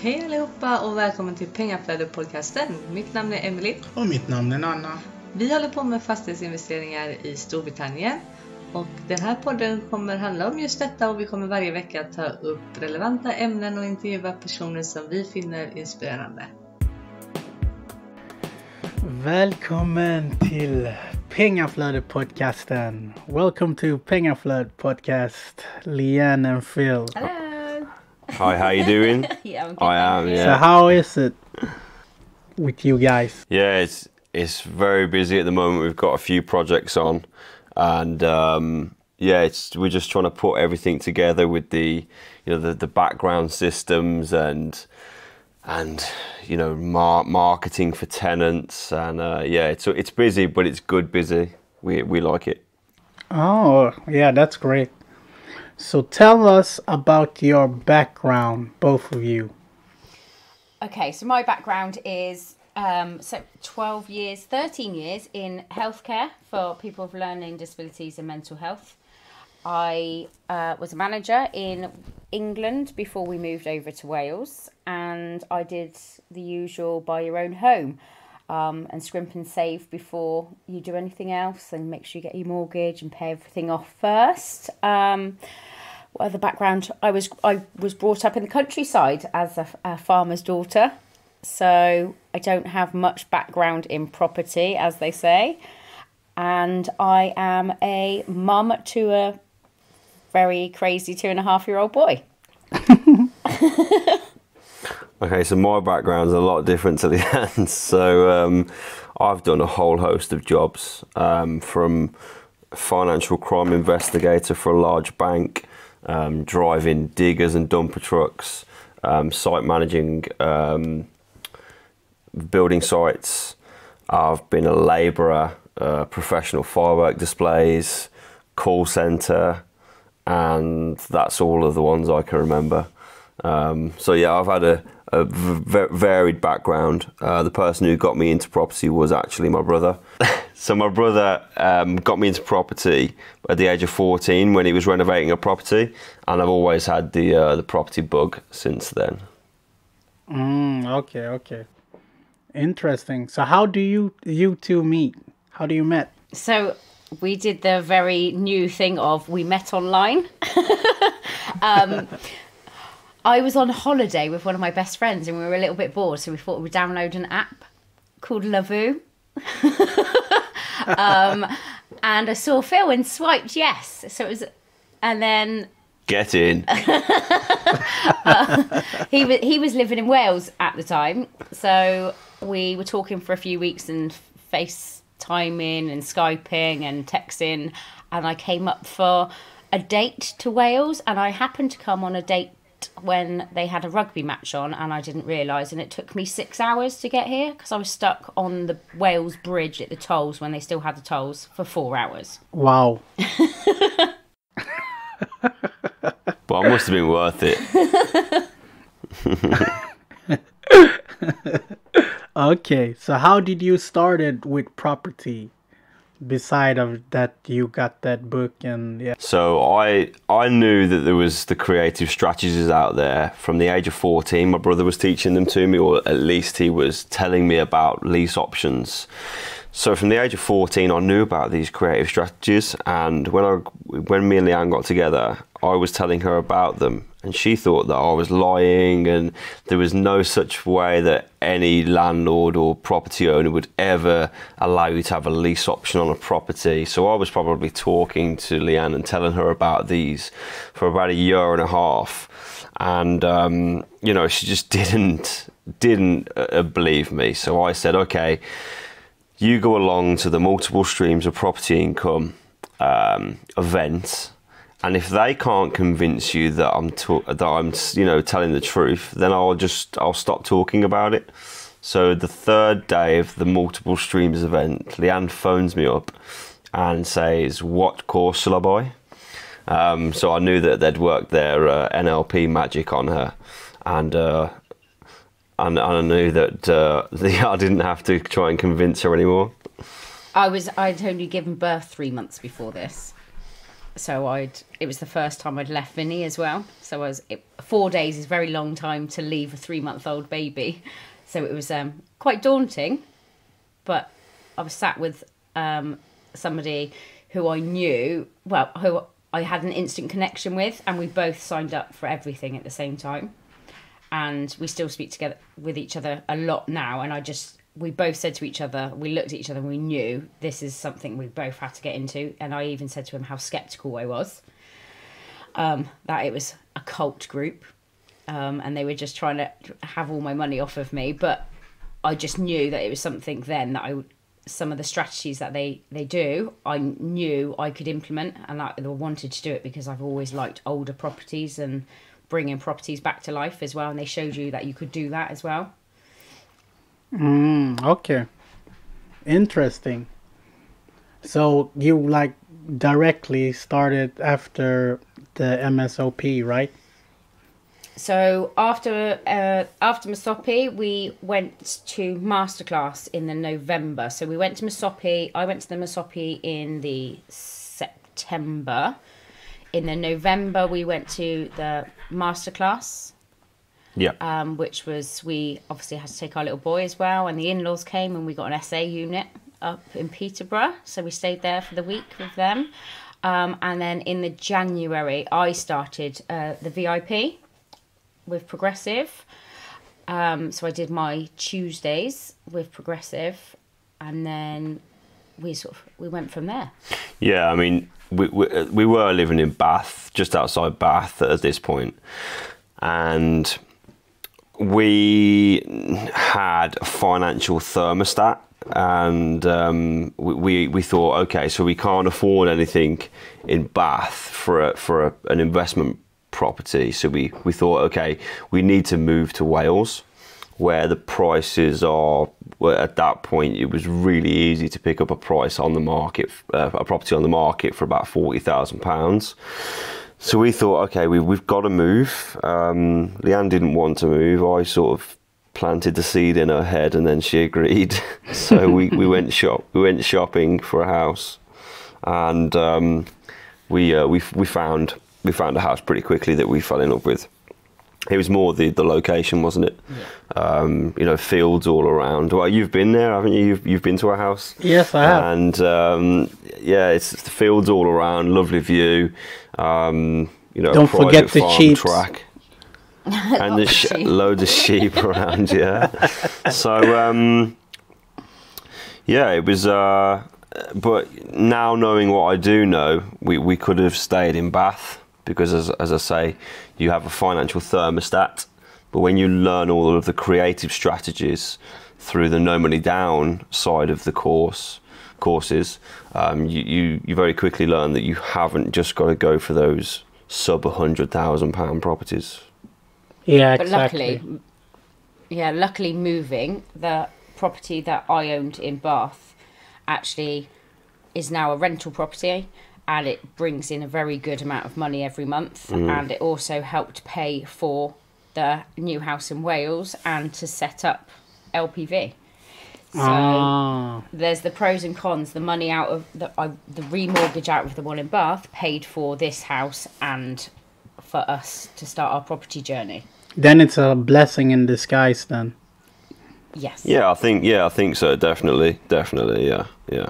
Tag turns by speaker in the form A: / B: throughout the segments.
A: Hej allihopa och välkommen till Pengaflödet-podcasten. Mitt namn är Emily.
B: Och mitt namn är Nanna.
A: Vi håller på med fastighetsinvesteringar i Storbritannien. Och den här podden kommer handla om just detta och vi kommer varje vecka ta upp relevanta ämnen och intervjua personer som vi finner inspirerande.
B: Välkommen till Pengaflödet-podcasten. Welcome to Pengaflödet-podcast, Leanne and Phil.
A: Hello!
C: Hi, how you doing?
A: Yeah, I'm good.
C: I am, yeah.
B: So how is it with you guys?
C: Yeah, it's very busy at the moment. We've got a few projects on, and we're just trying to put everything together with the background systems and marketing for tenants, and it's busy, but it's good busy. We like it.
B: Oh, yeah, that's great. So tell us about your background, both of you.
D: Okay, so my background is 13 years in healthcare for people with learning disabilities and mental health. I was a manager in England before we moved over to Wales, and I did the usual buy your own home and scrimp and save before you do anything else, and make sure you get your mortgage and pay everything off first. What other background? I was brought up in the countryside as a farmer's daughter, so I don't have much background in property, as they say, and I am a mum to a very crazy 2.5-year-old boy.
C: Okay, so my background's a lot different to Leanne's. So I've done a whole host of jobs, from financial crime investigator for a large bank, driving diggers and dumper trucks, site managing building sites. I've been a labourer, professional firework displays, call centre, and that's all of the ones I can remember. So yeah, I've had a varied background. The person who got me into property was actually my brother. So my brother got me into property at the age of 14 when he was renovating a property, and I've always had the property bug since then.
B: Okay. Interesting. So how do you two meet? How do you met?
D: So we did the very new thing of we met online. I was on holiday with one of my best friends and we were a little bit bored, so we thought we'd download an app called Lovoo. And I saw Phil and swiped yes. So it was, and then
C: Get in.
D: he was living in Wales at the time, so we were talking for a few weeks and FaceTiming and Skyping and texting, and I came up for a date to Wales, and I happened to come on a date when they had a rugby match on, and I didn't realise, and it took me 6 hours to get here because I was stuck on the Wales Bridge at the tolls when they still had the tolls for 4 hours.
B: Wow.
C: But it must have been worth it.
B: Okay, so how did you started with property? Beside of that, you got that book and yeah.
C: So I knew that there was the creative strategies out there from the age of 14. My brother was teaching them to me, or at least he was telling me about lease options. So from the age of 14, I knew about these creative strategies, and when me and Leanne got together, I was telling her about them, and she thought that I was lying, and there was no such way that any landlord or property owner would ever allow you to have a lease option on a property. So I was probably talking to Leanne and telling her about these for about a year and a half, and she just didn't believe me. So I said, okay, you go along to the multiple streams of property income event, and if they can't convince you that I'm telling the truth, then I'll stop talking about it. So the third day of the multiple streams event, Leanne phones me up and says, "What course shall I buy?" So I knew that they'd worked their NLP magic on her, and I knew that I didn't have to try and convince her anymore.
D: I'd only given birth 3 months before this. So it was the first time I'd left Vinny as well. So 4 days is a very long time to leave a 3-month-old baby. So it was quite daunting. But I was sat with somebody who I knew, who I had an instant connection with, and we both signed up for everything at the same time. And we still speak together with each other a lot now. And we both said to each other, we looked at each other and we knew this is something we both had to get into. And I even said to him how sceptical I was, that it was a cult group, and they were just trying to have all my money off of me. But I just knew that it was something then that some of the strategies that they do, I knew I could implement, and I wanted to do it because I've always liked older properties and bringing properties back to life as well. And they showed you that you could do that as well.
B: Okay. Interesting. So you like directly started after the MSOP, right?
D: So after MSOP, we went to masterclass in the November. So we went to MSOP. I went to the MSOP in the September. In the November, we went to the masterclass.
C: Yeah.
D: Which was, we obviously had to take our little boy as well, and the in-laws came, and we got an SA unit up in Peterborough. So we stayed there for the week with them. And then in the January, I started the VIP with Progressive. So I did my Tuesdays with Progressive, and then we went from there.
C: Yeah, I mean, we were living in Bath, just outside Bath at this point, and we had a financial thermostat, and we thought, okay, so we can't afford anything in Bath for an investment property. So we thought, okay, we need to move to Wales, where the prices are, well, at that point it was really easy to pick up a price on the market, a property on the market for about £40,000. So we thought, okay, we've got to move. Leanne didn't want to move. I sort of planted the seed in her head, and then she agreed. So we went shopping for a house, and we found a house pretty quickly that we fell in love with. It was more the location, wasn't it? Yeah. You know, fields all around. Well, you've been there, haven't you? You've been to our house?
B: Yes, I have.
C: And yeah, it's the fields all around, lovely view. You know,
B: don't forget the sheep
C: track. And loads of sheep around, yeah. So, yeah, it was... but now knowing what I do know, we could have stayed in Bath, because as I say, you have a financial thermostat, but when you learn all of the creative strategies through the No Money Down side of the courses, you very quickly learn that you haven't just got to go for those sub £100,000 properties.
B: Yeah,
D: but
B: exactly.
D: luckily moving, the property that I owned in Bath actually is now a rental property, and it brings in a very good amount of money every month. And it also helped pay for the new house in Wales and to set up LPV. So there's the pros and cons. The money out of the remortgage out of the one in Bath paid for this house and for us to start our property journey.
B: Then it's a blessing in disguise then.
D: Yes.
C: Yeah, I think so. Definitely. Yeah.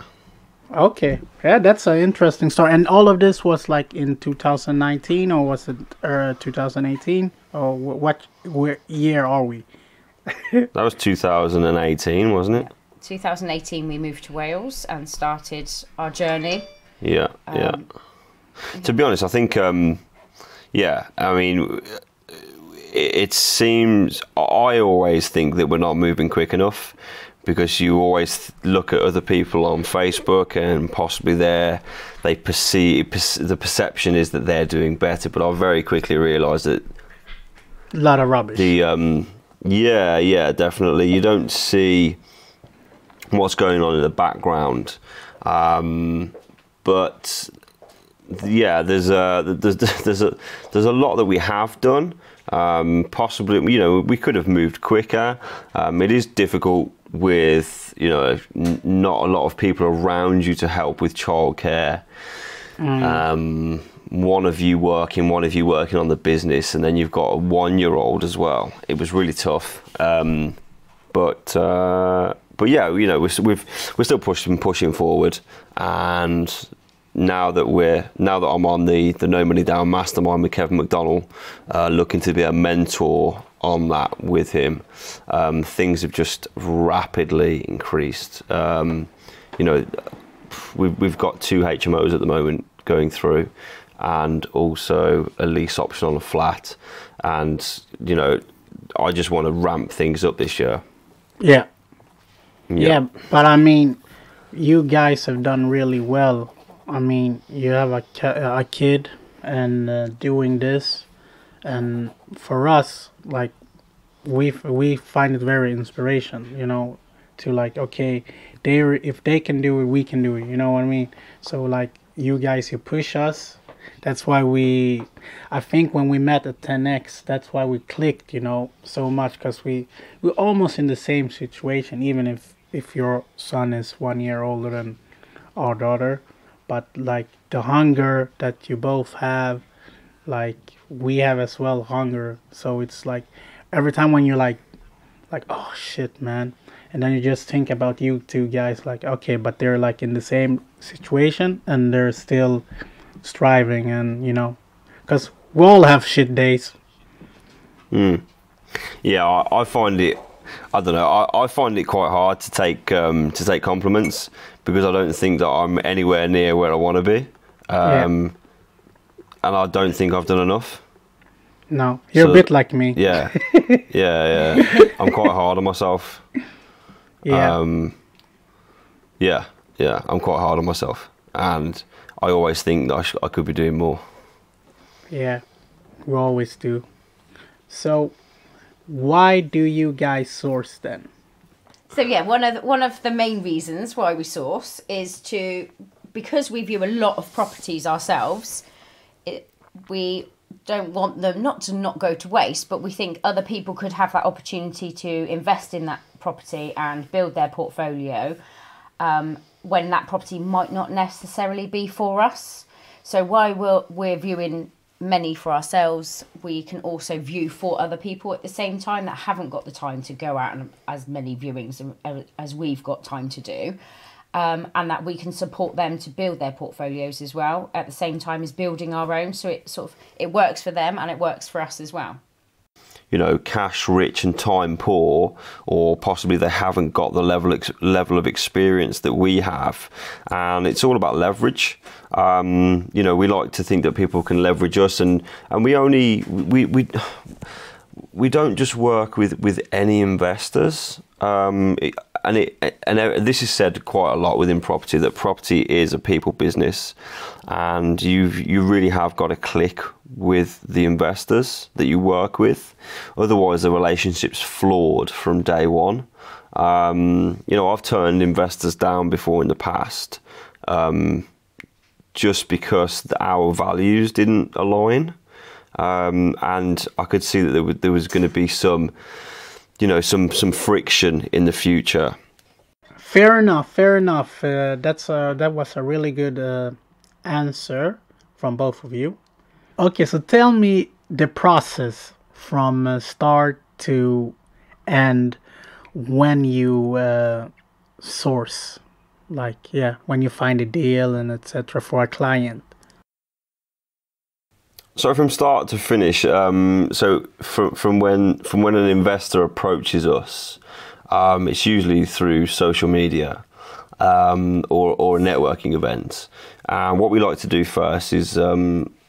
B: Okay. Yeah, that's an interesting story. And all of this was like in 2019, or was it 2018? Or what year are we?
C: That was 2018, wasn't it?
D: Yeah. 2018 we moved to Wales and started our journey.
C: Yeah. To be honest, I think, yeah, I mean, it seems, I always think that we're not moving quick enough, because you always look at other people on Facebook and possibly the perception is that they're doing better, but I very quickly realised that
B: a lot of rubbish.
C: Yeah, definitely. You don't see what's going on in the background, but yeah, there's a lot that we have done. Possibly, you know, we could have moved quicker. It is difficult with, you know, not a lot of people around you to help with childcare. One of you working on the business, and then you've got a 1-year-old as well. It was really tough. But yeah, you know, we're still pushing forward, and now that I'm on the No Money Down Mastermind with Kevin McDonnell, looking to be a mentor on that with him, things have just rapidly increased. You know, we've got 2 HMOs at the moment going through, and also a lease option on a flat, and you know, I just want to ramp things up this year.
B: Yeah, but I mean, you guys have done really well. I mean, you have a kid and doing this, and for us, like, we find it very inspiration, you know, to like, okay, if they can do it, we can do it, you know what I mean? So like, you guys, you push us. That's why I think when we met at 10X, that's why we clicked, you know, so much, because we're almost in the same situation, even if your son is 1 year older than our daughter. But like the hunger that you both have, like we have as well, hunger. So it's like every time when you're like, oh shit, man. And then you just think about you two guys, like, okay, but they're like in the same situation and they're still striving, and you know, because we all have shit days.
C: Yeah, I find it, I don't know, I find it quite hard to take compliments, because I don't think that I'm anywhere near where I want to be, and I don't think I've done enough.
B: No, you're a bit like me.
C: Yeah, yeah. I'm quite hard on myself.
B: Yeah.
C: I'm quite hard on myself, and I always think that I could be doing more.
B: Yeah, we always do. So, why do you guys source then?
D: So yeah, one of the main reasons why we source is because we view a lot of properties ourselves. We don't want them not to go to waste, but we think other people could have that opportunity to invest in that property and build their portfolio, when that property might not necessarily be for us. So while we're viewing many for ourselves, we can also view for other people at the same time that haven't got the time to go out and as many viewings as we've got time to do, and that we can support them to build their portfolios as well at the same time as building our own. So it works for them and it works for us as well.
C: You know, cash rich and time poor, or possibly they haven't got the level of experience that we have, and it's all about leverage. You know, we like to think that people can leverage us, and we don't just work with any investors. And this is said quite a lot within property, that property is a people business, and you really have got to click with the investors that you work with. Otherwise, the relationship's flawed from day one. You know, I've turned investors down before in the past, just because our values didn't align, and I could see that there was going to be some friction in the future.
B: Fair enough. That was a really good answer from both of you. Okay, so tell me the process from start to end when you source, like, yeah, when you find a deal and etc. for a client.
C: So from start to finish, so from when an investor approaches us, it's usually through social media, or a networking event. And what we like to do first is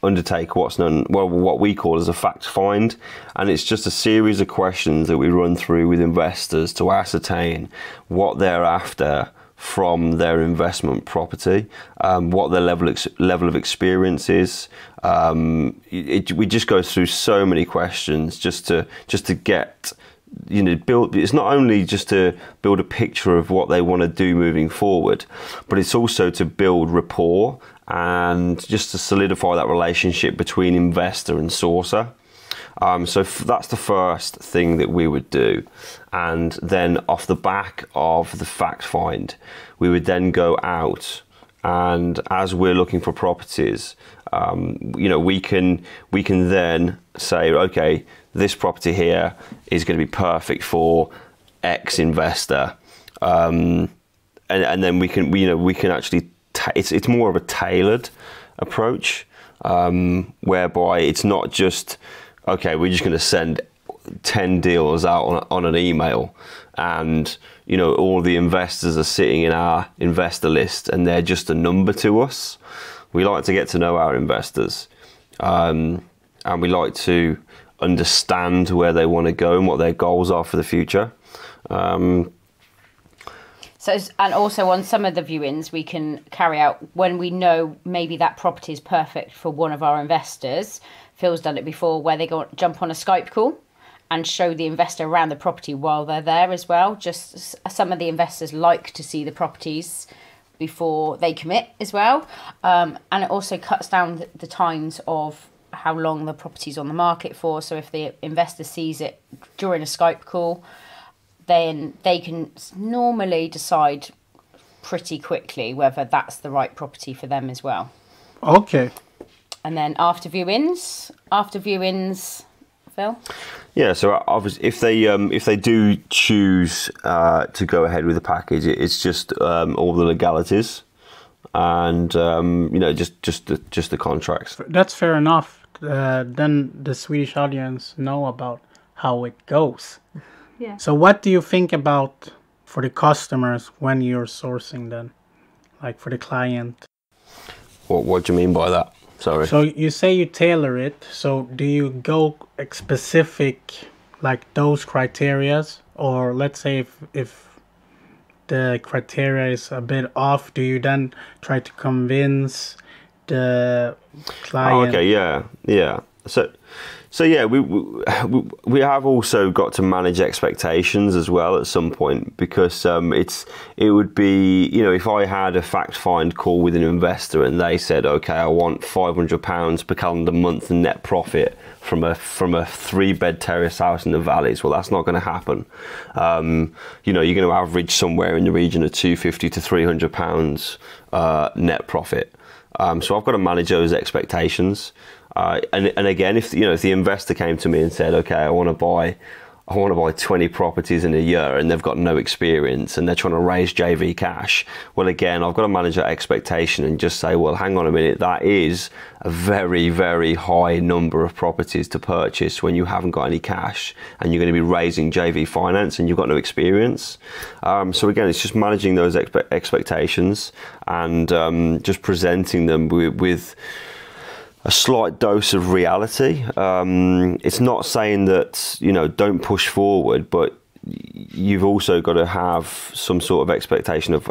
C: undertake what we call as a fact find, and it's just a series of questions that we run through with investors to ascertain what they're after from their investment property, what their level of experience is. We just go through so many questions just to get, you know, build. It's not only just to build a picture of what they want to do moving forward, but it's also to build rapport and just to solidify that relationship between investor and sourcer. So that's the first thing that we would do, and then off the back of the fact find, we would then go out and as we're looking for properties, we can then say, okay, this property here is going to be perfect for X investor, and then we can actually it's more of a tailored approach, whereby it's not just, okay, we're just going to send 10 deals out on an email, and all the investors are sitting in our investor list and they're just a number to us. We like to get to know our investors, and we like to understand where they want to go and what their goals are for the future.
D: So, and also on some of the viewings we can carry out when we know maybe that property is perfect for one of our investors. Phil's done it before, where they jump on a Skype call and show the investor around the property while they're there as well. Just some of the investors like to see the properties before they commit as well. And it also cuts down the times of how long the property's on the market for. So if the investor sees it during a Skype call, then they can normally decide pretty quickly whether that's the right property for them as well.
B: Okay.
D: And then after viewings, Phil?
C: Yeah, so obviously, if they do choose to go ahead with the package, it's just all the legalities, and just the contracts.
B: That's fair enough. Then the Swedish audience know about how it goes.
D: Yeah.
B: So what do you think about for the customers when you're sourcing them, like for the client?
C: What do you mean by that? Sorry.
B: So you say you tailor it. So do you go specific, like those criterias, or let's say if the criteria is a bit off, do you then try to convince the client?
C: Oh, okay, yeah. So yeah, we have also got to manage expectations as well at some point, because it would be, if I had a fact find call with an investor and they said, okay, I want £500 per calendar month net profit from a 3-bed terrace house in the valleys. Well, that's not going to happen. You're going to average somewhere in the region of £250 to £300 net profit. So I've got to manage those expectations. And again, if the investor came to me and said, okay, I want to buy 20 properties in a year, and they've got no experience and they're trying to raise JV cash, well, again, I've got to manage that expectation and just say, well, hang on a minute, that is a very, very high number of properties to purchase when you haven't got any cash and you're going to be raising JV finance and you've got no experience. So again, it's just managing those expectations and just presenting them with a slight dose of reality. It's not saying that, don't push forward, but you've also got to have some sort of expectation of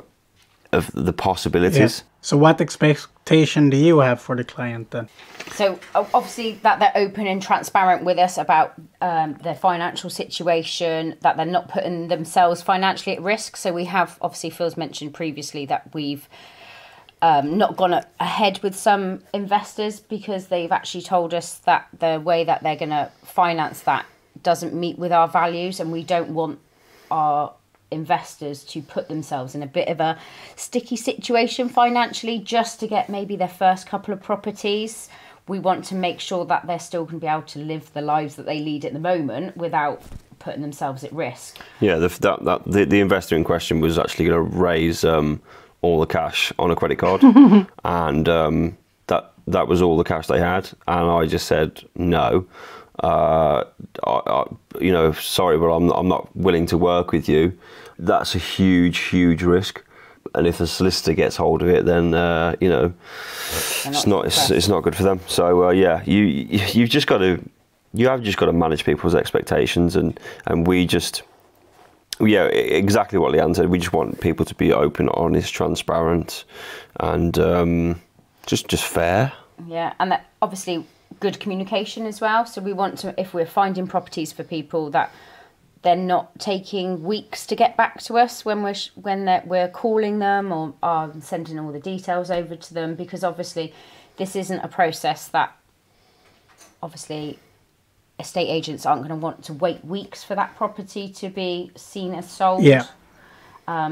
C: the possibilities.
B: Yeah. So what expectation do you have for the client then?
D: So obviously that they're open and transparent with us about their financial situation, that they're not putting themselves financially at risk. So we have, obviously Phil's mentioned previously that we've not gone ahead with some investors because they've actually told us that the way that they're going to finance that doesn't meet with our values, and we don't want our investors to put themselves in a bit of a sticky situation financially just to get maybe their first couple of properties. We want to make sure that they're still going to be able to live the lives that they lead at the moment without putting themselves at risk. Yeah,
C: the investor in question was actually going to raise all the cash on a credit card, and that was all the cash they had, and I just said no. Sorry, but I'm not willing to work with you. That's a huge risk, and if the solicitor gets hold of it, then it's not good for them. So you have just got to manage people's expectations, and we just. Yeah, exactly what Leanne said. We just want people to be open, honest, transparent, and just fair.
D: Yeah, and that obviously good communication as well. So we want to, if we're finding properties for people, that they're not taking weeks to get back to us when we're calling them or sending all the details over to them, because obviously this isn't a process that obviously estate agents aren't going to want to wait weeks for that property to be seen as sold.
B: Yeah.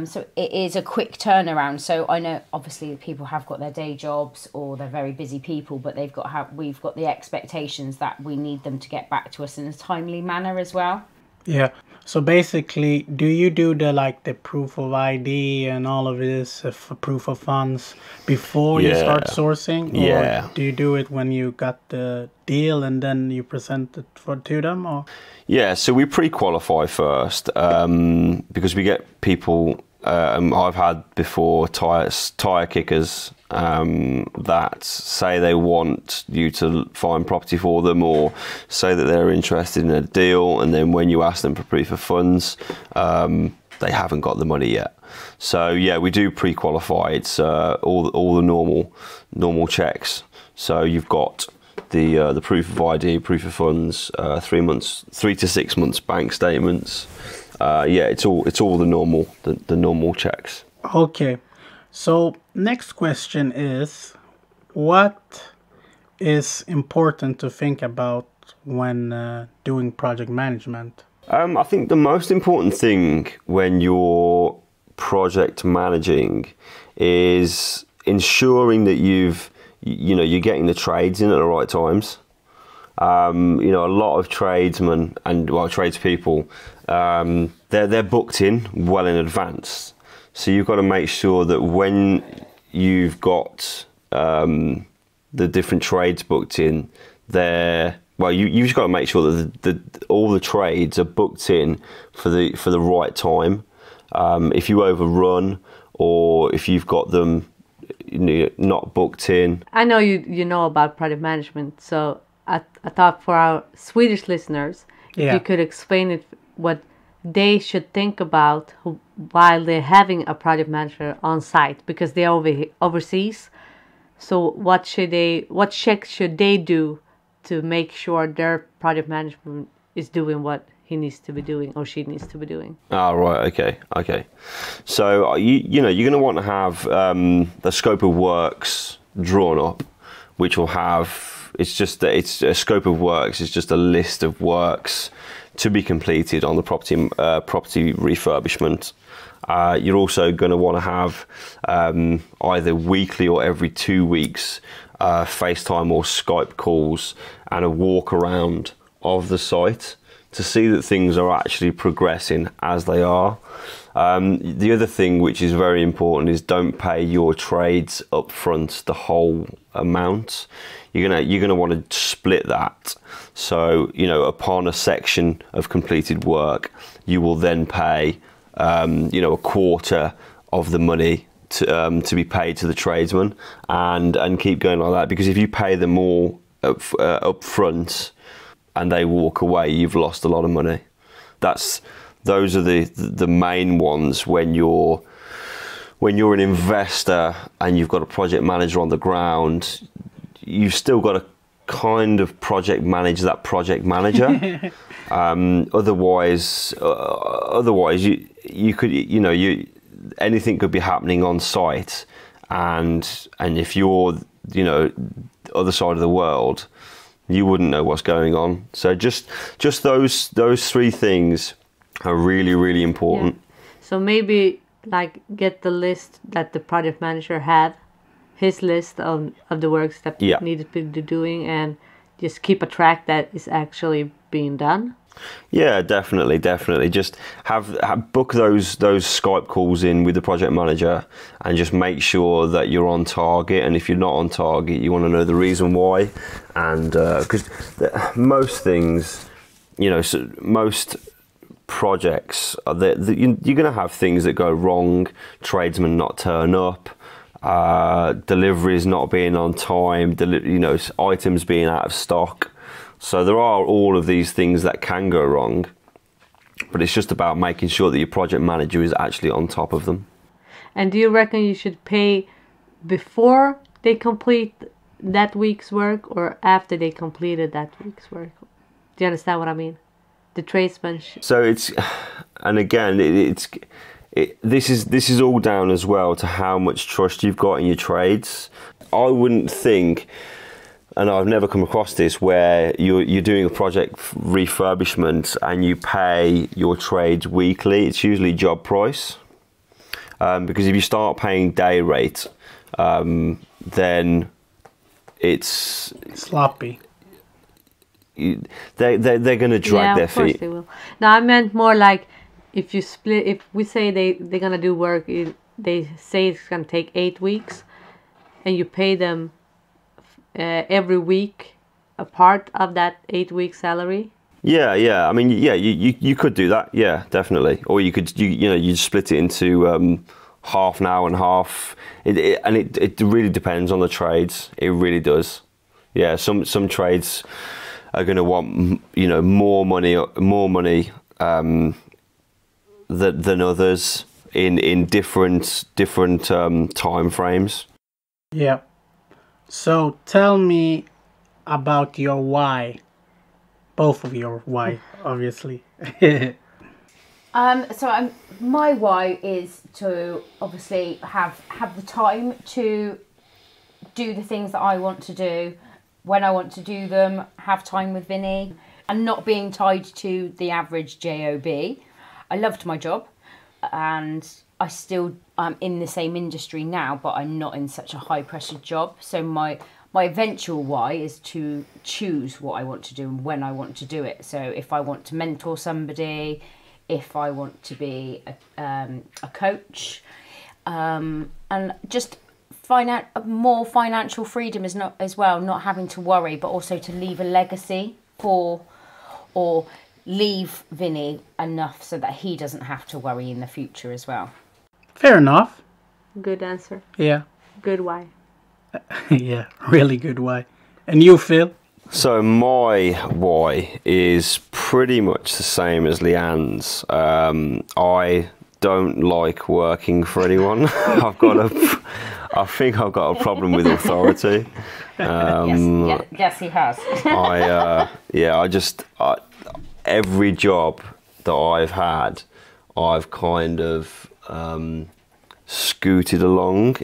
D: So it is a quick turnaround. So I know obviously people have got their day jobs or they're very busy people, but we've got the expectations that we need them to get back to us in a timely manner as well.
B: Yeah. So basically, do you do the proof of ID and all of this for proof of funds before you start sourcing?
C: Yeah.
B: Or do you do it when you got the deal and then you present it to them? Or?
C: Yeah, so we pre-qualify first because we get people, I've had before tire kickers that say they want you to find property for them or say that they're interested in a deal, and then when you ask them for proof of funds, they haven't got the money yet. So yeah, we do pre-qualify. It's all the normal checks. So you've got the proof of ID, proof of funds, 3 to 6 months bank statements. Yeah, it's all the normal checks.
B: Okay. So next question is, what is important to think about when doing project management?
C: I think the most important thing when you're project managing is ensuring that you're getting the trades in at the right times. A lot of tradesmen and tradespeople, they're booked in well in advance. So you've got to make sure that when you've got the different trades booked in, you've just got to make sure that all the trades are booked in for the right time. If you overrun or if you've got them not booked in.
A: I know you know about project management, so I thought for our Swedish listeners, if you could explain it, what they should think about while they're having a project manager on site, because they're overseas. So what checks should they do to make sure their project management is doing what he needs to be doing or she needs to be doing?
C: Right. Okay. So you're going to want to have the scope of works drawn up, which will have. It's a scope of works. It's just a list of works to be completed on the property refurbishment. You're also going to want to have either weekly or every 2 weeks FaceTime or Skype calls and a walk around of the site to see that things are actually progressing as they are. The other thing which is very important is don't pay your trades up front the whole amount. You're gonna want to split that. So upon a section of completed work, you will then pay a quarter of the money to be paid to the tradesman, and keep going like that. Because if you pay them all up front and they walk away, you've lost a lot of money. Those are the main ones when you're an investor and you've got a project manager on the ground. You've still got to kind of project manage that project manager. Otherwise you could anything could be happening on site, and if you're other side of the world, you wouldn't know what's going on. So just those three things are really, really important.
A: Yeah. So maybe get the list that the project manager had, his list of the works that needed to be doing, and just keep a track that is actually being done.
C: Yeah, definitely. Just book those Skype calls in with the project manager, and just make sure that you're on target. And if you're not on target, you want to know the reason why. And because most things, most projects, you're going to have things that go wrong. Tradesmen not turn up. Deliveries not being on time. Items being out of stock. So there are all of these things that can go wrong, but it's just about making sure that your project manager is actually on top of them.
A: And do you reckon you should pay before they complete that week's work or after they completed that week's work? Do you understand what I mean? The tradesman.
C: So this is all down as well to how much trust you've got in your trades. I wouldn't think, and I've never come across this, where you're doing a project refurbishment and you pay your trades weekly. It's usually job price. because if you start paying day rate, then it's
B: sloppy.
C: They're going to drag their feet.
E: Of course they will. No, I meant more like if you split. If we say they're gonna do work, they say it's gonna take 8 weeks, and you pay them every week a part of that 8-week salary.
C: Yeah. I mean, yeah, you could do that. Yeah, definitely. Or you could you split it into half now and half. It really depends on the trades. It really does. Yeah, some trades are going to want more money than others in different time frames.
B: Yeah. So tell me about your why. Both of your why, obviously.
D: My why is to obviously have the time to do the things that I want to do when I want to do them, have time with Vinny, and not being tied to the average job. I loved my job, and I'm in the same industry now, but I'm not in such a high pressure job. So my eventual why is to choose what I want to do and when I want to do it. So if I want to mentor somebody, if I want to be a coach, and just find out more financial freedom as well, not having to worry, but also to leave a legacy or leave Vinny enough so that he doesn't have to worry in the future as well.
B: Fair enough.
E: Good answer.
B: Yeah.
E: Good why.
B: Yeah, really good why. And you, Phil?
C: So my why is pretty much the same as Leanne's. I don't like working for anyone. I think I've got a problem with authority.
D: Yes, he has.
C: Every job that I've had, I've kind of scooted along,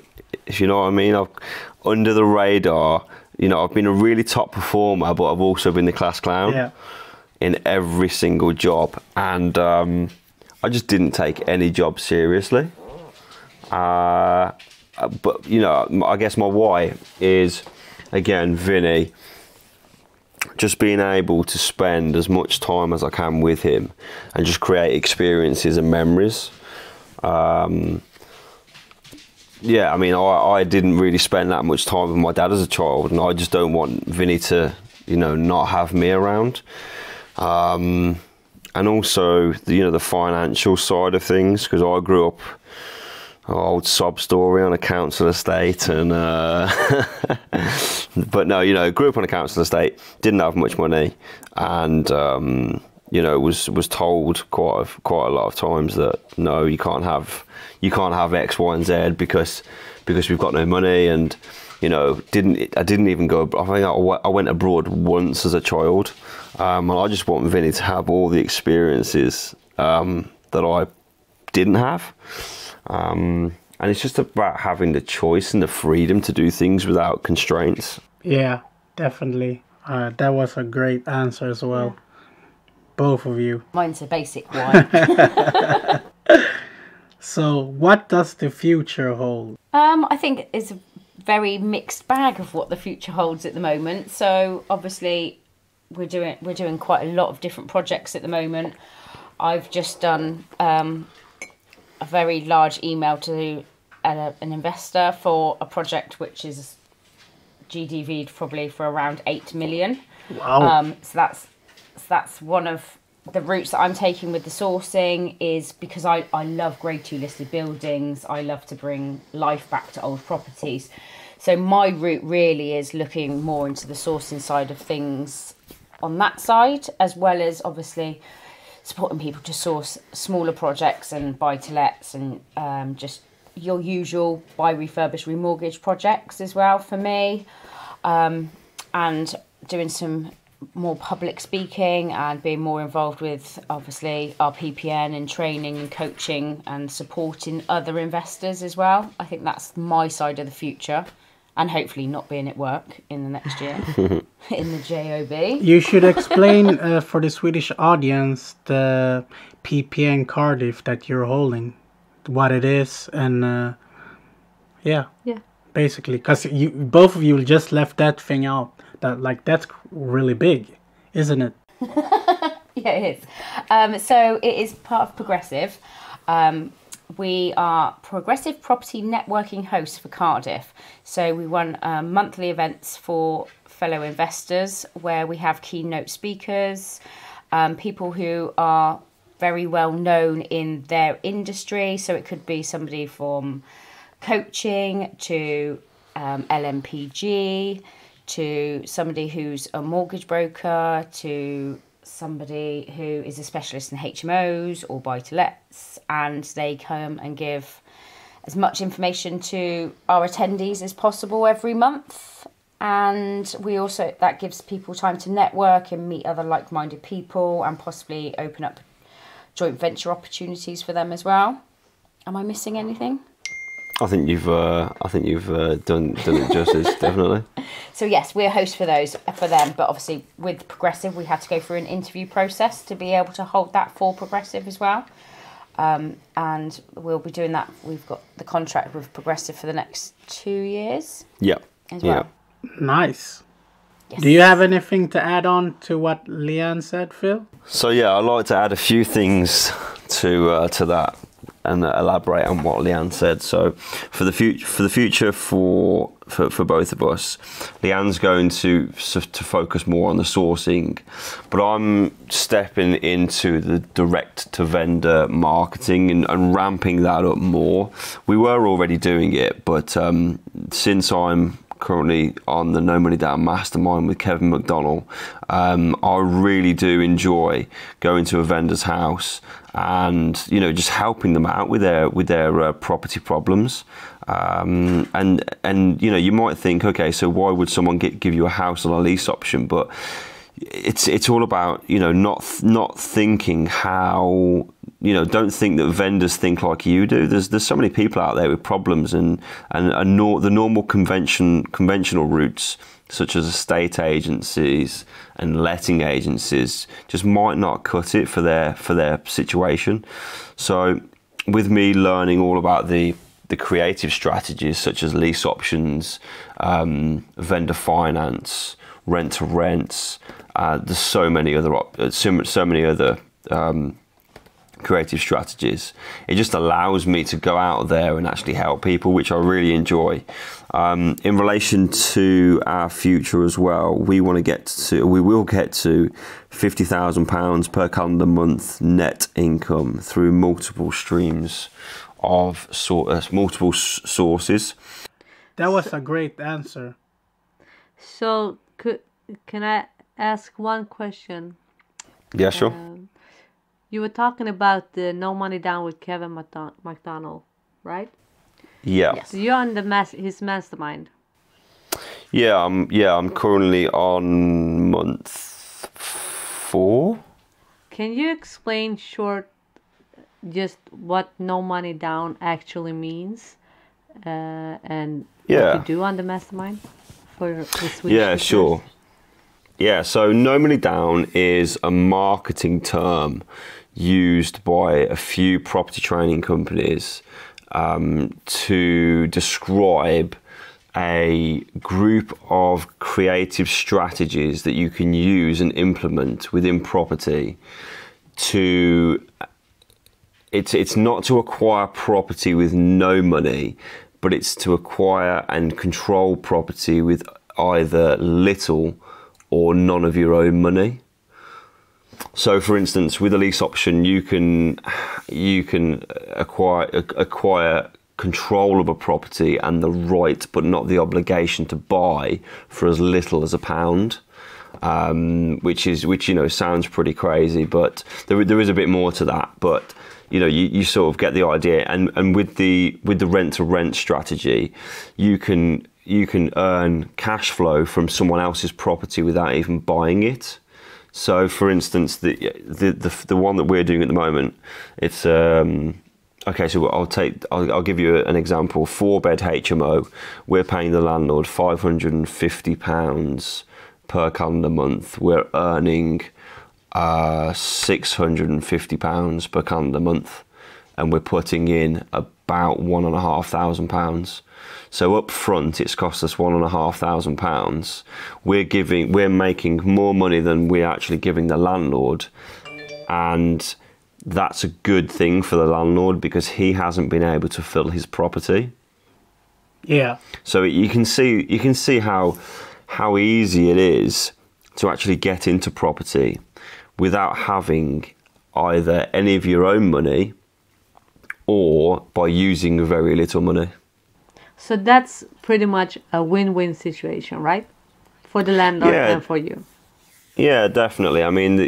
C: if you know what I mean. I've under the radar. I've been a really top performer, but I've also been the class clown in every single job, and I just didn't take any job seriously. But I guess my why is, again, Vinny. Just being able to spend as much time as I can with him and just create experiences and memories. I didn't really spend that much time with my dad as a child, and I just don't want Vinny to, not have me around. And also, the financial side of things, because I grew up, old sob story, on a council estate, and but no, grew up on a council estate, didn't have much money, and was told quite a lot of times that no, you can't have X, Y, and Z because we've got no money, and I didn't even go. I think I went abroad once as a child, and I just want Vinny to have all the experiences that I didn't have. And it's just about having the choice and the freedom to do things without constraints.
B: Yeah, definitely. That was a great answer as well. Yeah. Both of you.
D: Mine's a basic one.
B: So, what does the future hold?
D: I think it's a very mixed bag of what the future holds at the moment. So, obviously, we're doing quite a lot of different projects at the moment. I've just done a very large email to an investor for a project which is GDV'd probably for around 8 million.
B: Wow.
D: So that's one of the routes that I'm taking with the sourcing, is because I love grade 2 listed buildings. I love to bring life back to old properties. So my route really is looking more into the sourcing side of things on that side, as well as obviously supporting people to source smaller projects and buy-to-lets, and just your usual buy, refurbish, remortgage projects as well for me, and doing some more public speaking and being more involved with obviously our PPN and training and coaching and supporting other investors as well. I think that's my side of the future, and hopefully not being at work in the next year in the JOB.
B: You should explain for the Swedish audience the PPN Cardiff that you're holding. what it is, and yeah,
E: Yeah.
B: basically, because you both of you just left that thing out. That's really big, isn't it?
D: Yeah, it is. So it is part of Progressive. We are Progressive Property Networking hosts for Cardiff. So we run monthly events for fellow investors where we have keynote speakers, people who are very well known in their industry. So it could be somebody from coaching to LMPG, to somebody who's a mortgage broker, to somebody who is a specialist in HMOs or buy-to-lets, and they come and give as much information to our attendees as possible every month. And we also, that gives people time to network and meet other like-minded people and possibly open up joint venture opportunities for them as well. Am I missing anything?
C: I think you've done it justice, definitely.
D: So yes, we're hosts for them, but obviously with Progressive we had to go through an interview process to be able to hold that for Progressive as well. And we'll be doing that. We've got the contract with Progressive for the next 2 years.
C: Yeah.
D: As well.
B: Nice.
D: Yes.
B: Do you have anything to add on to what Leanne said, Phil?
C: So yeah, I'd like to add a few things to that and elaborate on what Leanne said. So for the future for both of us, Leanne's going to focus more on the sourcing, but I'm stepping into the direct to vendor marketing and ramping that up more. We were already doing it, but since I'm currently on the No Money Down Mastermind with Kevin McDonnell, I really do enjoy going to a vendor's house and just helping them out with their property problems. And you might think, okay, so why would someone give you a house on a lease option? But it's all about not thinking how. Don't think that vendors think like you do. There's so many people out there with problems, and the normal conventional routes, such as estate agencies and letting agencies, just might not cut it for their situation. So, with me learning all about the creative strategies such as lease options, vendor finance, rent to rents, there's so many other creative strategies. It just allows me to go out there and actually help people, which I really enjoy. In relation to our future as well, we will get to £50,000 per calendar month net income through multiple streams of multiple sources.
B: That was a great answer.
E: So can I ask one question?
C: Yeah, sure.
E: You were talking about the No Money Down with Kevin McDonnell, right?
C: Yeah.
D: Yes.
E: So you're on his mastermind.
C: Yeah, I'm currently on month 4.
E: Can you explain just what No Money Down actually means, and what you do on the mastermind for the Swedish listeners?
C: Sure. Yeah, so No Money Down is a marketing term used by a few property training companies to describe a group of creative strategies that you can use and implement within property it's not to acquire property with no money, but it's to acquire and control property with either little or none of your own money. So, for instance, with a lease option, you can acquire control of a property and the right, but not the obligation to buy for as little as £1, which sounds pretty crazy, but there is a bit more to that. But you sort of get the idea. And with the rent to rent strategy, you can earn cash flow from someone else's property without even buying it. So, for instance, the one that we're doing at the moment, it's okay. So I'll give you an example. 4-bed HMO. We're paying the landlord £550 per calendar month. We're earning £650 per calendar month and we're putting in about £1,500. So up front, it's cost us £1,500. We're making more money than we're actually giving the landlord, and that's a good thing for the landlord because he hasn't been able to fill his property.
B: Yeah.
C: So you can see how easy it is to actually get into property without having either any of your own money or by using very little money.
E: So that's pretty much a win-win situation, right? For the landlord
C: Yeah.
E: and for you.
C: Yeah, definitely. I mean,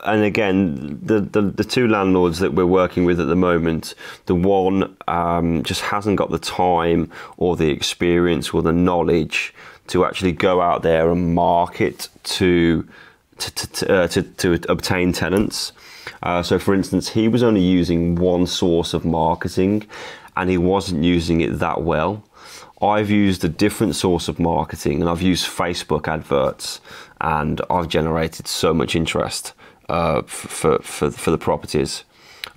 C: and again, the two landlords that we're working with at the moment, the one just hasn't got the time or the experience or the knowledge to actually go out there and market to obtain tenants. So, for instance, he was only using one source of marketing, and he wasn't using it that well. I've used a different source of marketing, and I've used Facebook adverts, and I've generated so much interest for the properties.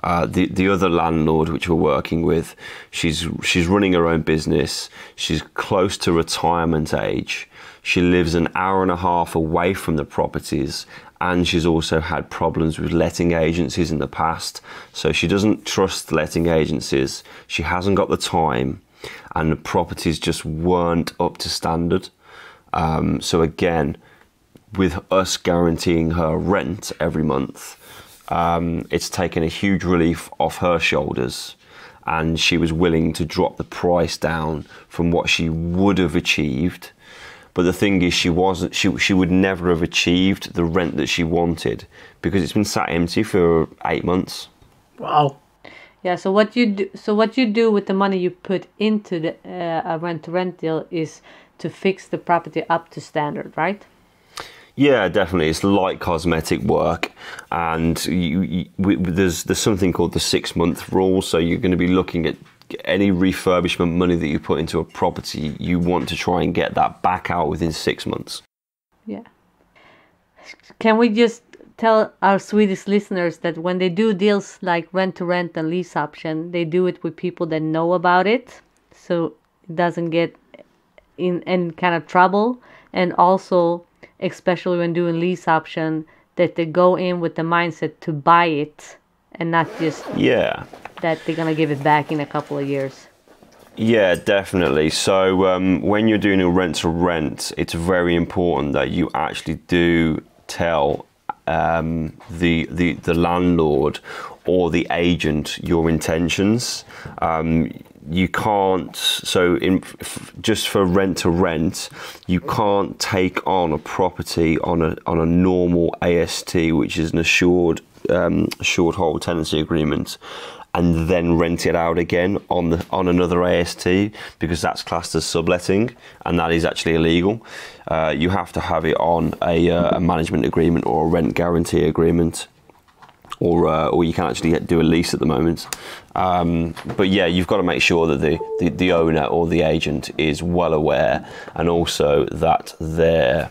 C: The other landlord which we're working with, she's running her own business. She's close to retirement age. She lives an hour and a half away from the properties, and she's also had problems with letting agencies in the past. So she doesn't trust letting agencies. She hasn't got the time, and the properties just weren't up to standard. So again, with us guaranteeing her rent every month, it's taken a huge relief off her shoulders, and she was willing to drop the price down from what she would have achieved. But the thing is, she would never have achieved the rent that she wanted because it's been sat empty for 8 months.
B: Wow.
E: Yeah. So what you do with the money you put into the a rent-to-rent deal is to fix the property up to standard, right?
C: Yeah, definitely. It's light cosmetic work, and there's something called the 6-month rule. So you're going to be looking at any refurbishment money that you put into a property. You want to try and get that back out within 6 months.
E: Yeah. Can we just tell our Swedish listeners that when they do deals like rent-to-rent and lease option, they do it with people that know about it, so it doesn't get in any kind of trouble, and also, especially when doing lease option, that they go in with the mindset to buy it and not just that they're gonna give it back in a couple of years.
C: Yeah, definitely. So when you're doing a rent to rent, it's very important that you actually do tell the landlord or the agent your intentions. You can't, just for rent to rent, you can't take on a property on a normal AST, which is an assured short hold tenancy agreement, and then rent it out again on another AST, because that's classed as subletting, and that is actually illegal. You have to have it on a management agreement or a rent guarantee agreement, or you can actually do a lease at the moment. But yeah, you've got to make sure that the owner or the agent is well aware, and also that their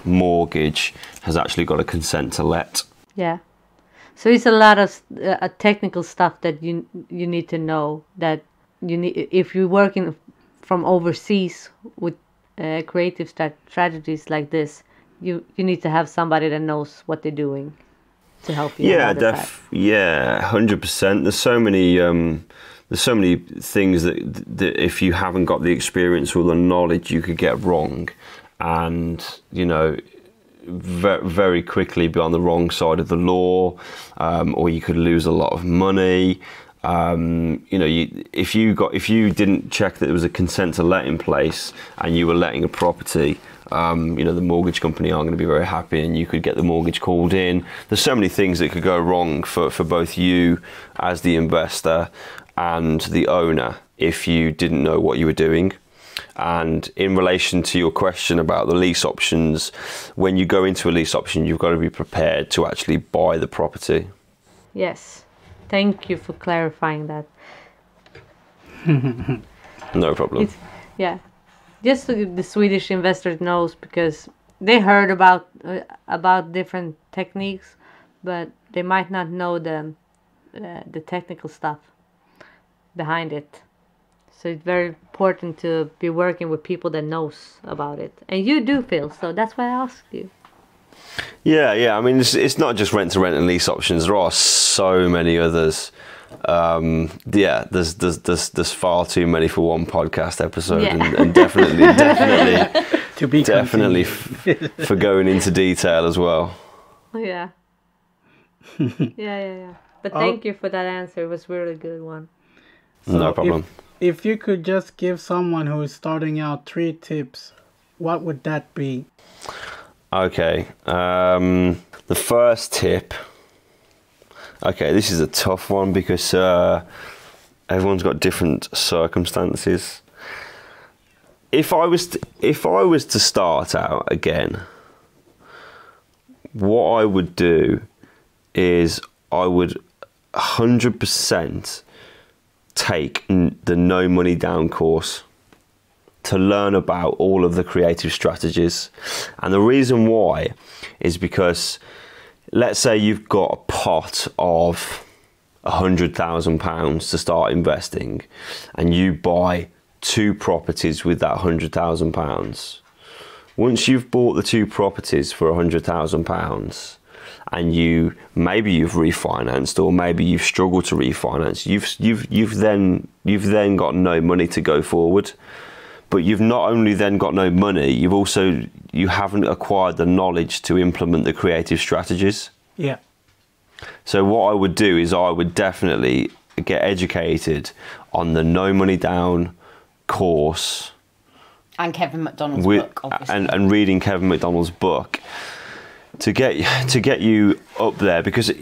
C: mortgage has actually got a consent to let.
E: Yeah. So it's a lot of technical stuff that you need to know, that you need if you're working from overseas with creative strategies like this. You need to have somebody that knows what they're doing to help you.
C: Yeah, 100%. There's so many things that if you haven't got the experience or the knowledge, you could get wrong, and very quickly be on the wrong side of the law, or you could lose a lot of money. If you didn't check that there was a consent to let in place and you were letting a property, the mortgage company aren't going to be very happy, and you could get the mortgage called in. There's so many things that could go wrong for both you as the investor and the owner if you didn't know what you were doing. And in relation to your question about the lease options, when you go into a lease option, you've got to be prepared to actually buy the property.
E: Yes. Thank you for clarifying that.
C: No problem.
E: Just so the Swedish investor knows, because they heard about different techniques, but they might not know the technical stuff behind it. So it's very important to be working with people that knows about it. And you do, Phil, so that's why I asked you.
C: Yeah. I mean, it's not just rent to rent and lease options. There are so many others. There's far too many for one podcast episode, and definitely
B: to be
C: definitely for going into detail as well.
E: Yeah. Yeah. But thank you for that answer. It was a really good one.
B: So
C: no problem.
B: If you could just give someone who is starting out 3 tips, what would that be?
C: Okay. The first tip. Okay, this is a tough one because everyone's got different circumstances. If I was to start out again, what I would do is I would 100% take the No Money Down course to learn about all of the creative strategies. And the reason why is because, let's say you've got a pot of £100,000 to start investing, and you buy 2 properties with that £100,000. Once you've bought the 2 properties for £100,000, and maybe you've refinanced, or maybe you've struggled to refinance, you've then got no money to go forward. But you've not only then got no money, you haven't acquired the knowledge to implement the creative strategies.
B: Yeah.
C: So what I would do is I would definitely get educated on the No Money Down course.
D: And Kevin McDonald's book, obviously.
C: And reading Kevin McDonald's book to get you up there, because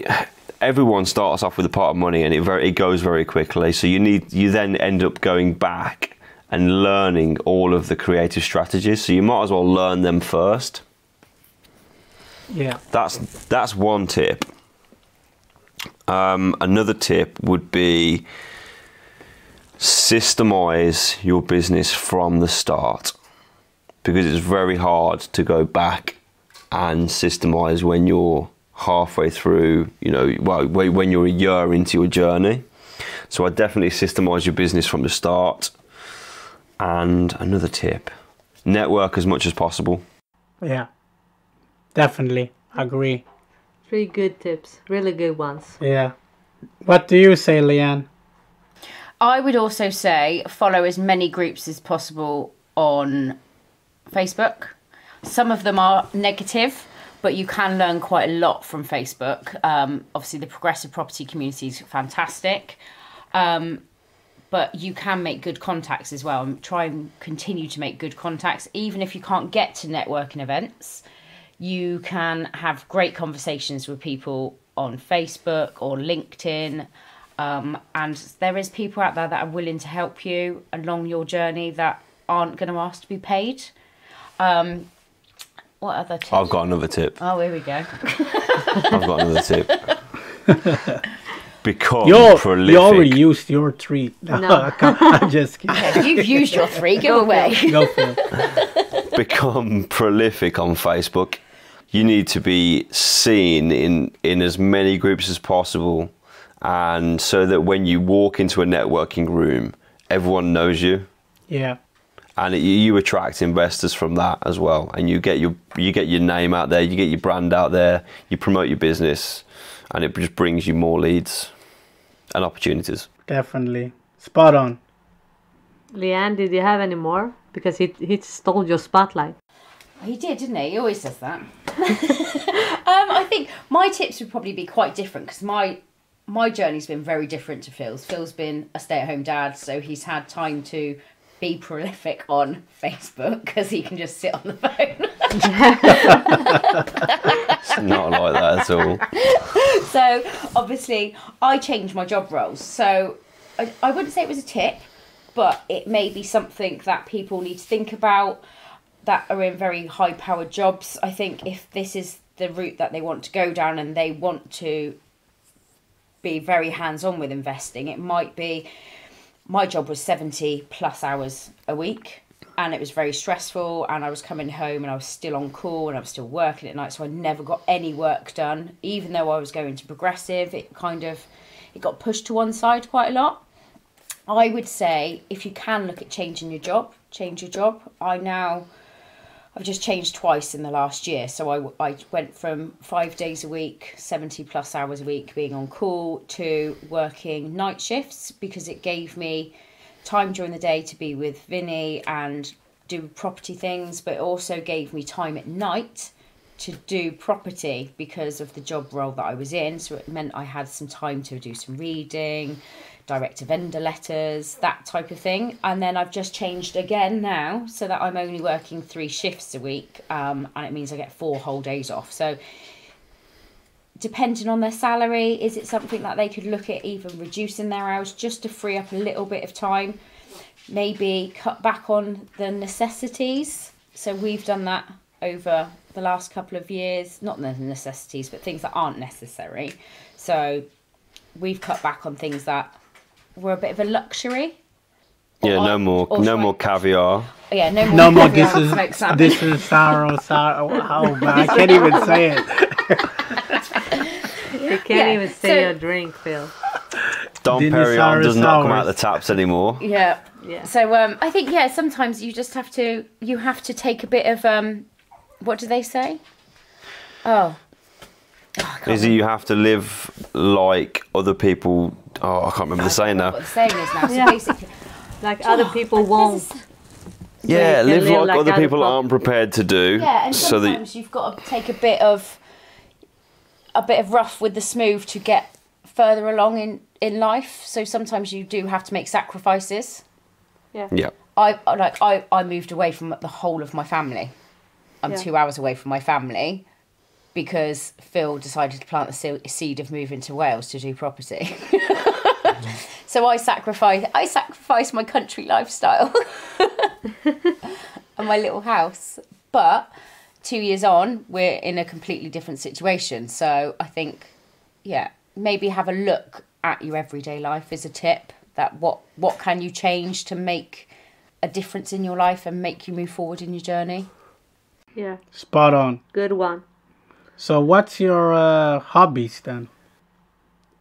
C: everyone starts off with a pot of money and it goes very quickly. So you then end up going back and learning all of the creative strategies. So you might as well learn them first.
B: Yeah.
C: That's one tip. Another tip would be systemize your business from the start, because it's very hard to go back and systemize when you're halfway through, when you're a year into your journey. So I definitely systemize your business from the start. And another tip, network as much as possible.
B: Yeah, definitely agree.
E: 3 good tips, really good ones.
B: Yeah. What do you say, Leanne?
D: I would also say follow as many groups as possible on Facebook. Some of them are negative, but you can learn quite a lot from Facebook. Obviously, the progressive property community is fantastic. But you can make good contacts as well, and try and continue to make good contacts. Even if you can't get to networking events, you can have great conversations with people on Facebook or LinkedIn. And there is people out there that are willing to help you along your journey that aren't going to ask to be paid. What other tips?
C: I've got another tip.
D: Oh, here we go.
C: I've got another tip. Become prolific.
B: You already used your 3.
E: No.
B: I'm just kidding.
D: Okay, you've used your 3. Go away.
B: Go for it.
C: Become prolific on Facebook. You need to be seen in as many groups as possible, and so that when you walk into a networking room, everyone knows you.
B: Yeah.
C: And you attract investors from that as well, and you get your name out there, you get your brand out there, you promote your business, and it just brings you more leads and opportunities.
B: Definitely. Spot on.
E: Leanne, did you have any more? Because he stole your spotlight.
D: He did, didn't he? He always says that. I think my tips would probably be quite different, because my journey's been very different to Phil's. Phil's been a stay-at-home dad, so he's had time to be prolific on Facebook because he can just sit on the phone.
C: It's not like that at all.
D: So obviously I changed my job roles. So I wouldn't say it was a tip, but it may be something that people need to think about that are in very high-powered jobs. I think if this is the route that they want to go down and they want to be very hands-on with investing, it might be... My job was 70 plus hours a week, and it was very stressful, and I was coming home and I was still on call and I was still working at night, so I never got any work done. Even though I was going to progressive, it it got pushed to one side quite a lot. I would say if you can look at changing your job, change your job. I've just changed twice in the last year. So I went from 5 days a week, 70 plus hours a week being on call, to working night shifts, because it gave me time during the day to be with Vinny and do property things, but it also gave me time at night to do property because of the job role that I was in. So it meant I had some time to do some reading, direct to vendor letters, that type of thing. And then I've just changed again now so that I'm only working 3 shifts a week, and it means I get 4 whole days off. So depending on their salary, is it something that they could look at even reducing their hours just to free up a little bit of time? Maybe cut back on the necessities. So we've done that over the last couple of years. Not the necessities, but things that aren't necessary. So we've cut back on things that were a bit of a luxury.
C: Yeah, no more caviar.
D: Yeah,
B: No more.
D: smoked
B: This is sour. Oh, man, I can't even say it.
E: You can't even say your drink, Phil.
C: Dom Perignon does not come out the taps anymore.
D: Yeah.
E: Yeah.
D: So I think sometimes you just have to take a bit of what do they say?
C: Is it you have to live like other people? Oh, I can't remember the saying now.
D: What the saying is now. So
E: Yeah.
D: basically,
E: Like other people won't.
C: Yeah,
E: you can
C: live
E: live
C: like
E: like
C: other
E: other
C: people
E: people.
C: aren't prepared to do.
D: yeah, and
C: so that
D: sometimes you've got to take a bit of rough with the smooth to get further along in life. So sometimes you do have to make sacrifices.
C: yeah.
D: I moved away from the whole of my family. I'm
E: Yeah.
D: 2 hours away from my family because Phil decided to plant the seed of moving to Wales to do property. So I sacrificed my country lifestyle and my little house. But 2 years on, we're in a completely different situation. So I think, maybe have a look at your everyday life is a tip. That what can you change to make a difference in your life and make you move forward in your journey?
E: Yeah.
B: Spot on.
E: Good one.
B: So what's your hobbies then?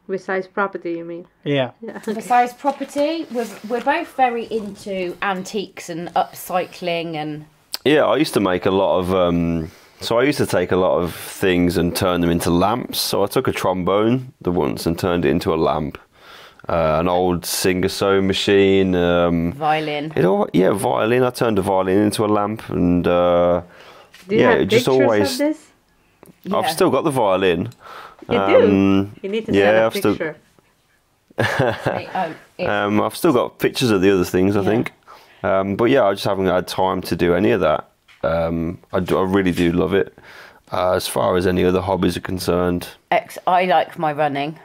E: Besides property, you mean?
B: Yeah.
D: Besides property, we're both very into antiques and upcycling and...
C: Yeah, I used to make a lot of... I used to take a lot of things and turn them into lamps. So I took a trombone once and turned it into a lamp. An old singer-sewing machine.
D: Violin.
C: Violin. I turned a violin into a lamp. And
E: Do you have
C: just
E: pictures
C: always...
E: of this?
D: Yeah.
C: I've still got the violin.
E: You do? You need to send a
C: I've still-
E: picture.
C: I've still got pictures of the other things, I think. But yeah, I just haven't had time to do any of that. I really do love it. As far as any other hobbies are concerned.
D: I like my running.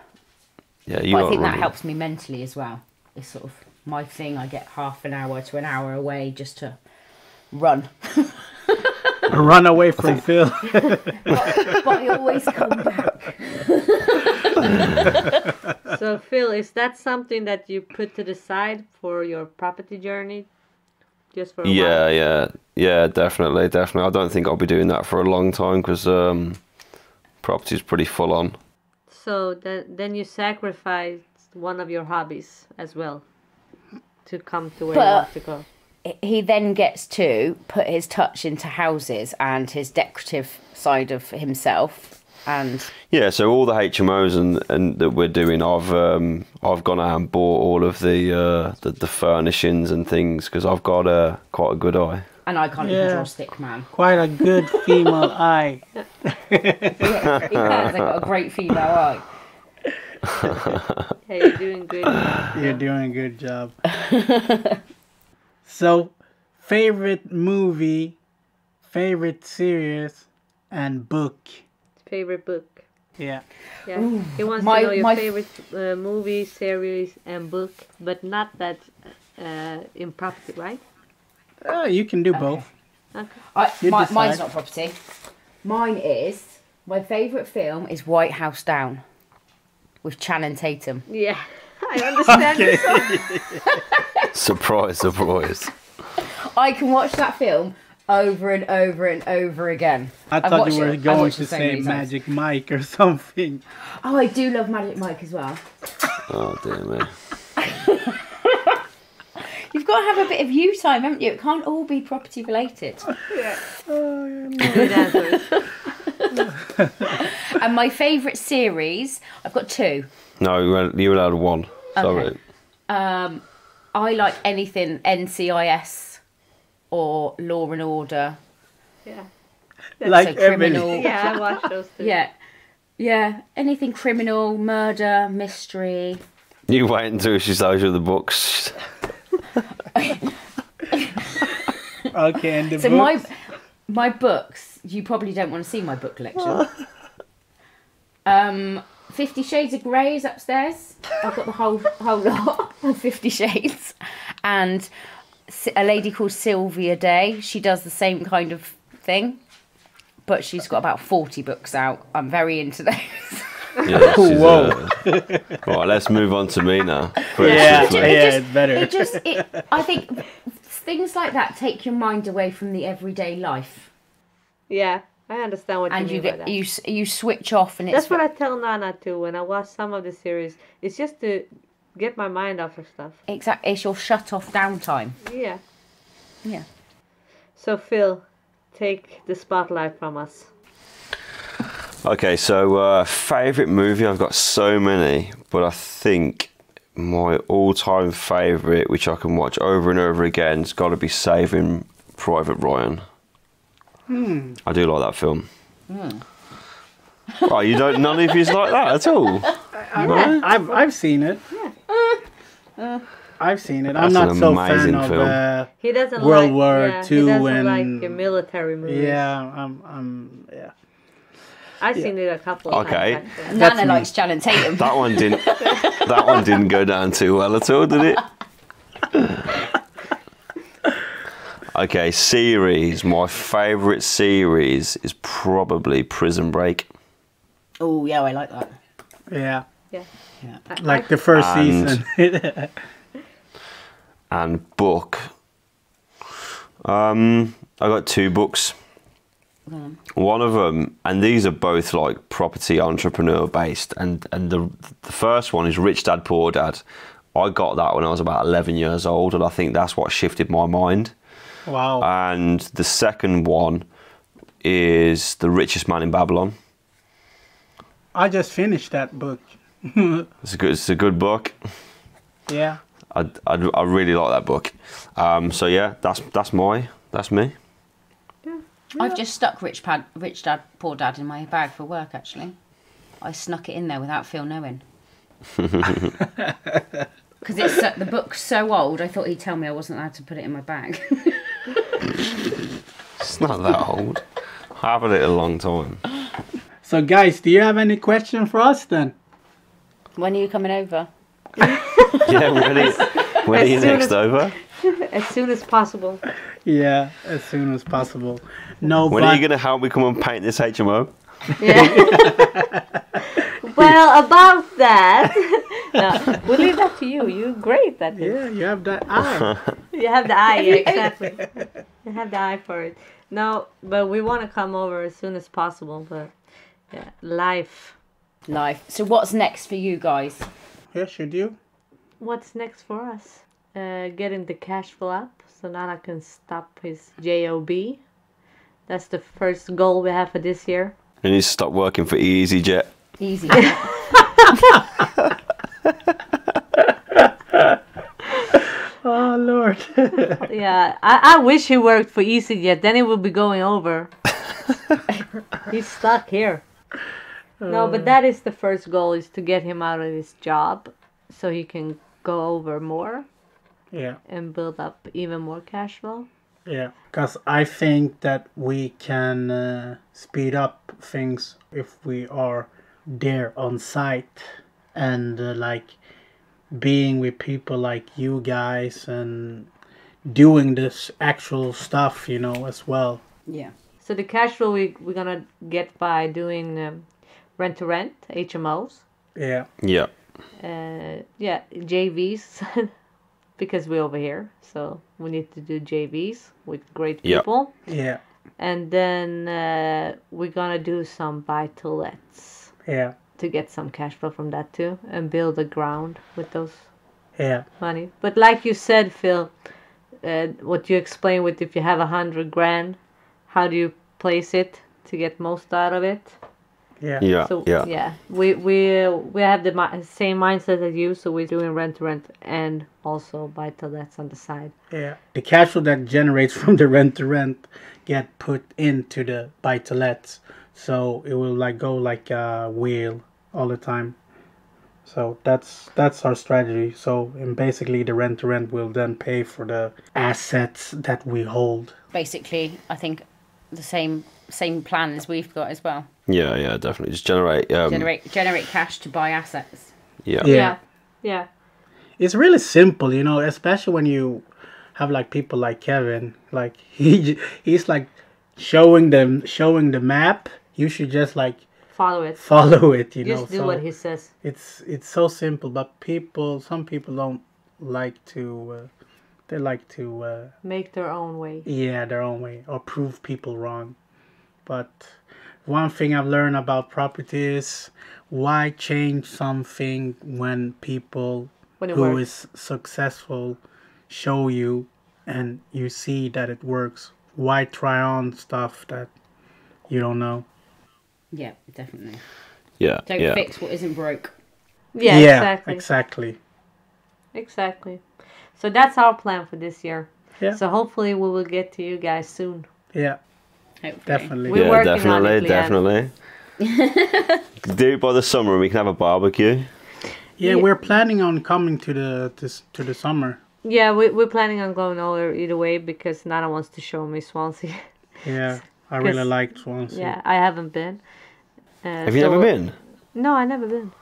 C: Yeah,
D: But I think that helps me mentally as well. It's sort of my thing. I get half an hour to an hour away just to run.
B: Run away from Phil.
D: but I always come back.
E: So, Phil, is that something that you put to the side for your property journey? Just for a while?
C: Yeah, definitely. I don't think I'll be doing that for a long time because property is pretty full on.
E: So then you sacrificed one of your hobbies as well to come to where you want to go.
D: He then gets to put his touch into houses and his decorative side of himself. And
C: yeah, so all the HMOs and that we're doing, I've gone out and bought all of the furnishings and things because I've got quite a good eye.
D: And I can't even draw a stick man.
B: Quite a good female eye.
D: He has. I've got a great female eye.
E: Hey, you're doing good.
B: You're doing a good job. So, favorite movie, favorite series, and book.
E: Favorite book.
B: Yeah.
E: Yeah. He wants to know your favorite movie, series, and book, but not that in property, right?
B: You can do both.
E: Okay.
D: Mine's not property. Mine is, my favourite film is White House Down with Channing Tatum.
E: Yeah, I understand. Okay.
C: Surprise.
D: I can watch that film over and over and over again.
B: I
D: I've
B: thought
D: watched
B: you were
D: it- I've
B: going
D: watched
B: to
D: it so
B: say
D: many times.
B: Magic Mike or something.
D: Oh, I do love Magic Mike as well.
C: Oh dear me.
D: You've got to have a bit of you time, haven't you? It can't all be property related.
E: Good answers.
D: And my favourite series, I've got two.
C: No, you allowed one. Sorry.
D: Okay. I like anything NCIS or Law and Order.
E: Yeah.
B: Like
D: So criminal.
B: Emily.
E: Yeah, I watched those too.
D: Yeah. Anything criminal, murder, mystery.
C: You wait until she shows you the books.
B: Okay, and the
D: So
B: books?
D: my books, you probably don't want to see my book collection. 50 Shades of Grey is upstairs. I've got the whole lot of 50 Shades. And a lady called Sylvia Day, she does the same kind of thing. But she's got about 40 books out. I'm very into those.
C: Yeah, this is,
B: Whoa.
C: Right, let's move on to me now.
B: Yeah,
C: Briefly.
B: it's better.
D: I think things like that take your mind away from the everyday life.
E: Yeah, I understand what
D: And
E: you
D: you
E: mean by
D: get
E: that.
D: you switch off and it's
E: That's what I tell Nana too when I watch some of the series. It's just to get my mind off of stuff.
D: exactly, it's your shut off downtime.
E: Yeah.
D: Yeah.
E: So Phil, take the spotlight from us.
C: Okay, so favourite movie, I've got so many, but I think my all-time favourite, which I can watch over and over again, has got to be Saving Private Ryan. I do like that film. Right, you don't, none of you's like that at all?
B: I've seen it. I've seen it. I'm
C: That's
B: not
C: an
B: so
C: amazing
B: fan
C: film.
B: of
E: He doesn't
B: World
E: like
B: War
E: yeah,
B: II
E: he doesn't
B: and
E: like military movies.
B: yeah, yeah.
E: I've seen it a couple of
C: Okay.
E: times. Actually.
B: That's
D: Nana
B: me.
D: likes Channing Tatum.
C: That one didn't. That one didn't go down too well at all, did it? Okay, series. My favourite series is probably Prison Break.
D: Oh yeah, I like that.
B: Yeah.
E: Yeah.
B: Yeah. Like the first
C: And-
B: season.
C: And book. I got two books. One of them, and these are both like property entrepreneur based, and the first one is Rich Dad Poor Dad. I got that when I was about 11 years old, and I think that's what shifted my mind.
B: Wow.
C: And the second one is The Richest Man in Babylon.
B: I just finished that book.
C: It's a good book.
B: Yeah.
C: I really like that book. So yeah, that's me.
D: I've just stuck Rich Dad Poor Dad in my bag for work. Actually, I snuck it in there without Phil knowing. Because the book's so old, I thought he'd tell me I wasn't allowed to put it in my bag.
C: It's not that old. I've had it a long time.
B: So guys, do you have any question for us then?
D: When are you coming over?
C: Yeah, when are you
E: soon
C: next
E: as-
C: over?
E: As soon as possible.
B: Yeah, as soon as possible. No,
C: When
B: but
C: are you going to help me come and paint this HMO?
E: Yeah. Well, about that, no, we'll leave that to you. You're great at it.
B: yeah, you have that eye.
E: You have the eye, yeah, exactly. You have the eye for it. No, but we want to come over as soon as possible. But yeah, life.
D: So what's next for you guys?
B: Yeah, should you?
E: What's next for us? Getting the cash flow up so Nana can stop his job. That's the first goal we have for this year.
C: You need to stop working for EasyJet.
D: Easy.
B: Oh Lord.
E: Yeah, I wish he worked for EasyJet. Then it would be going over. He's stuck here. No, but that is the first goal, is to get him out of his job so he can go over more
B: Yeah.
E: and build up even more cash flow.
B: Yeah, because I think that we can speed up things if we are there on site and like being with people like you guys and doing this actual stuff, you know, as well.
D: Yeah.
E: So the cash flow we're gonna get by doing rent-to-rent, HMOs,
B: Yeah.
C: Yeah.
E: yeah, JVs, because we're over here. So we need to do JVs with great
C: Yep.
E: people.
B: Yeah.
E: And then we're gonna do some buy-to-lets
B: Yeah.
E: to get some cash flow from that too, and build a ground with those
B: Yeah.
E: money. But like you said, Phil, what you explained with if you have 100 grand, how do you place it to get most out of it?
B: Yeah.
C: Yeah,
E: So
C: yeah.
E: we have the same mindset as you. So we're doing rent to rent and also buy-to-lets on the side.
B: Yeah. The cash flow that generates from the rent to rent get put into the buy to lets. So it will like go like a wheel all the time. So that's our strategy. So and basically the rent to rent will then pay for the assets that we hold.
D: Basically, I think the same plan as we've got as well.
C: Yeah, definitely. Just generate.
D: Generate cash to buy assets.
C: Yeah.
E: Yeah.
B: It's really simple, you know, especially when you have like people like Kevin, like he's like showing the map. You should just like
E: Follow it.
B: follow it, you know.
E: Just do
B: So
E: what he says.
B: it's so simple, but some people don't like to. They like to
E: Make their own way.
B: their own way or prove people wrong. But one thing I've learned about property is why change something when people
E: When it
B: who
E: works.
B: is successful show you and you see that it works. Why try on stuff that you don't know?
D: Yeah, definitely.
C: Yeah,
D: Don't
C: yeah.
D: fix what isn't broke.
E: Yeah, exactly.
B: Exactly.
E: Exactly. So that's our plan for this year.
B: Yeah.
E: So hopefully we will get to you guys soon.
B: Yeah,
D: Hopefully.
B: definitely.
E: We're
C: Yeah,
E: working on it,
C: definitely. Do it by the summer and we can have a barbecue.
B: Yeah, we're planning on coming to the summer.
E: Yeah, we're planning on going over either way because Nana wants to show me Swansea.
B: Yeah, I really
E: 'Cause-
B: like Swansea.
E: Yeah, I haven't been.
C: Have you never been?
E: No, I never been.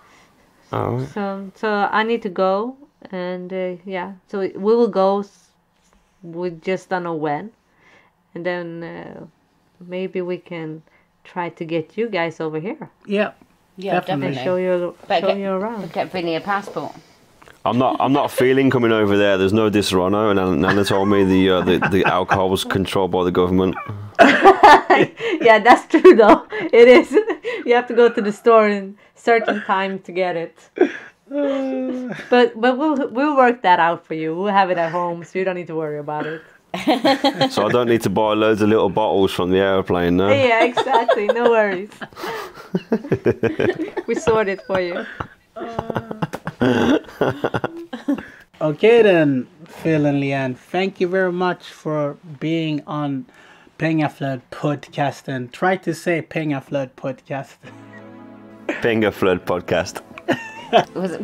C: Oh, right.
E: So I need to go, and yeah, so we will go. We just don't know when, and then maybe we can try to get you guys over here
B: Yeah,
D: Yeah,
B: Definitely.
D: definitely.
E: show you around.
D: Get Vinny a passport.
C: I'm not feeling coming over there. There's no Disaronno, and Nana told me the alcohol was controlled by the government.
E: Yeah, that's true though. It is. You have to go to the store in certain time to get it. But we'll work that out for you. We'll have it at home, so you don't need to worry about it.
C: So I don't need to buy loads of little bottles from the airplane, no?
E: Yeah, exactly. No worries. We sort it for you.
B: Okay then, Phil and Leanne, thank you very much for being on Pengaflöd podcast, and try to say Pengaflöd podcast.
C: Pengaflöd podcast.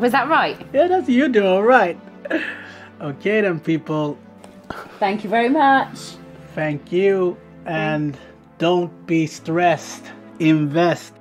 D: Was that right?
B: Yeah, that's you doing right. Okay then, people,
D: Thank you very much.
B: thank you, and don't be stressed. Invest